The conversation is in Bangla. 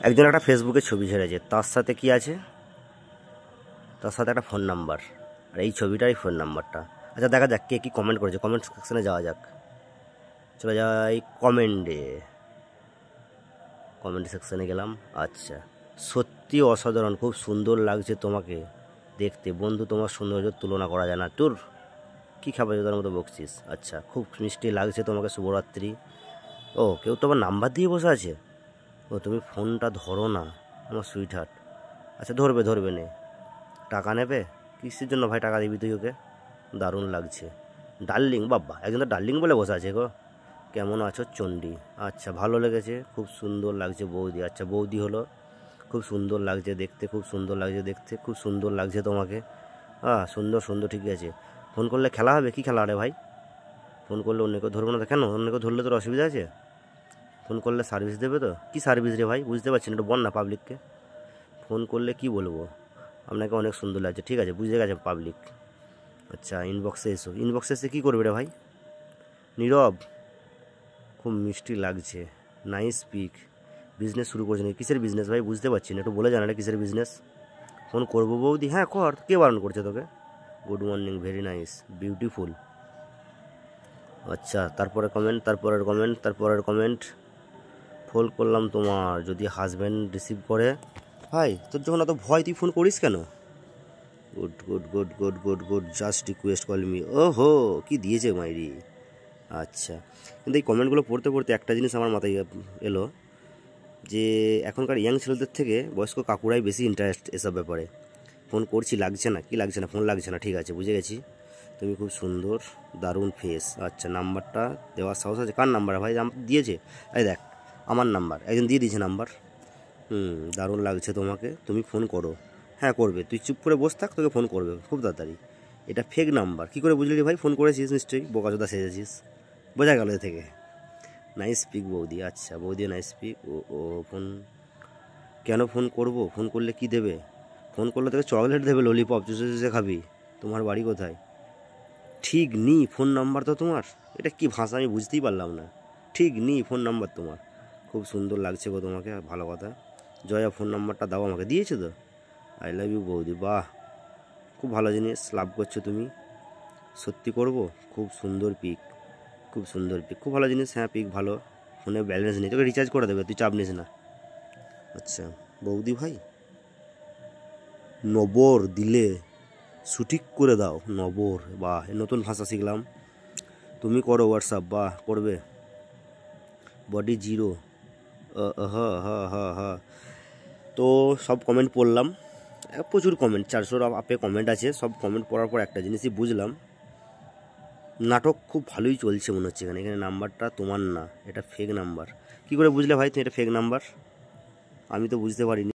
একজন একটা ফেসবুকে ছবি ছেড়েছে, তার সাথে কি আছে, তার সাথে একটা ফোন নাম্বার, আর এই ছবিটাই ফোন নাম্বারটা। আচ্ছা দেখা যাক কে কী কমেন্ট করেছে, কমেন্ট সেকশনে যাওয়া যাক। চলে যাই কমেন্টে, কমেন্ট সেকশনে গেলাম। আচ্ছা, সত্যি অসাধারণ, খুব সুন্দর লাগছে তোমাকে দেখতে বন্ধু, তোমার সৌন্দর্যের তুলনা করা যায় না। তোর কী খাবার জোদার মতো বকছিস। আচ্ছা, খুব মিষ্টি লাগছে তোমাকে, শুভরাত্রি। ও কেউ তো আবার নাম্বার দিয়ে বসে আছে। ও তুমি ফোনটা ধরো না আমার সুইট হার্ট। আচ্ছা ধরবে নে, টাকা নেবে? কিসের জন্য ভাই টাকা দিবি তুই ওকে? দারুণ লাগছে ডার্লিং। বাবা, একজন তো ডার্লিং বলে বসে আছে গো। কেমন আছো চণ্ডী? আচ্ছা ভালো লেগেছে, খুব সুন্দর লাগছে বৌদি। আচ্ছা বৌদি হলো, খুব সুন্দর লাগছে দেখতে, খুব সুন্দর লাগছে দেখতে, খুব সুন্দর লাগছে তোমাকে। সুন্দর সুন্দর, ঠিকই আছে। ফোন করলে খেলা হবে? কী খেলা রে ভাই? ফোন করলে অন্য কেউ ধরবো না তো কেন? অন্য কেউ ধরলে তোর অসুবিধা আছে? ফোন করলে সার্ভিস দেবে তো? কী সার্ভিস রে ভাই, বুঝতে পারছি না, একটু বল না পাবলিককে। ফোন করলে কি বলবো? আপনাকে অনেক সুন্দর লাগছে, ঠিক আছে বুঝতে গেছে পাবলিক। আচ্ছা ইনবক্সে এসো, ইনবক্সে এসে কী করবে রে ভাই? নীরব, খুব মিষ্টি লাগছে, নাইস পিক। বিজনেস শুরু করছেন? কিসের বিজনেস ভাই বুঝতে পারছি না, একটু বলে জানা কিসের বিজনেস। ফোন করবো বৌদি? হ্যাঁ কর, কে বারণ করছে তোকে? Good morning, very nice, beautiful. আচ্ছা তারপরে কমেন্ট, তারপরের কমেন্ট। ফোন করলাম তোমার, যদি হাজব্যান্ড রিসিভ করে। ভাই তোর যখন এত ভয়, তুই ফোন করিস কেন? Good good good good good good, just request call me. ওহো, কি দিয়েছে মাইরি। আচ্ছা, কিন্তু এই কমেন্টগুলো পড়তে পড়তে একটা জিনিস আমার মাথায় এলো, যে এখনকার ইয়াং ছেলেদের থেকে বয়স্ক কাকুরাই বেশি ইন্টারেস্ট এসব ব্যাপারে। ফোন করছি, লাগছে না, কি লাগছে না, ফোন লাগছে না, ঠিক আছে বুঝে গেছি। তুমি খুব সুন্দর, দারুণ ফেস। আচ্ছা নাম্বারটা দেওয়ার সাহস আছে? কার নাম্বার ভাই দিয়েছে? এই দেখ আমার নাম্বার, একজন দিয়ে দিয়েছে নাম্বার। দারুণ লাগছে তোমাকে, তুমি ফোন করো। হ্যাঁ করবে, তুই চুপ করে বস থাক, তোকে ফোন করবে খুব তাড়াতাড়ি। এটা ফেক নাম্বার, কী করে বুঝলি ভাই? ফোন করেছিস নিশ্চয়ই, বোকাচোদা সেজেছিস, বোঝা গেল এ থেকে। নাইস পিক বৌদি। আচ্ছা বৌদি নাইস পিক। ও ফোন কেন ফোন করব? ফোন করলে কি দেবে? ফোন করলে তোকে চকলেট দেবে, ললিপপ চুষে চুষে খাবি। তোমার বাড়ি কোথায়? ঠিক নি ফোন নাম্বার তো তোমার? এটা কি ভাষা আমি বুঝতেই পারলাম না। ঠিক নি ফোন নাম্বার তোমার? খুব সুন্দর লাগছে গো তোমাকে, ভালো কথা। জয়া ফোন নাম্বারটা দাও আমাকে, দিয়েছো তো? আই লাভ ইউ বৌদি। বাহ, খুব ভালো জিনিস লাভ করছো তুমি। সত্যি করব? খুব সুন্দর পিক, খুব সুন্দর পিক, খুব ভালো জিনিস। হ্যাঁ পিক ভালো, ফোনে ব্যালেন্স নেই, তোকে রিচার্জ করে দেবে, তুই চাপ নিস না। আচ্ছা বৌদি ভাই, নবর দিলে সঠিক করে দাও। নবর, বাহ নতুন ভাষা শিখলাম। তুমি করো হোয়াটসঅ্যাপ, বাহ করবে। বডি জিরো, হ হ হ হ। তো সব কমেন্ট পড়লাম, প্রচুর কমেন্ট, 400 আপে কমেন্ট আছে। সব কমেন্ট পড়ার পর একটা জিনিসই বুঝলাম, নাটক খুব ভালোই চলছে মনে হচ্ছে এখানে। এখানে নাম্বারটা তোমার না, এটা ফেক নাম্বার। কী করে বুঝলে ভাই তুমি এটা ফেক নাম্বার? আমি তো বুঝতে পারিনি।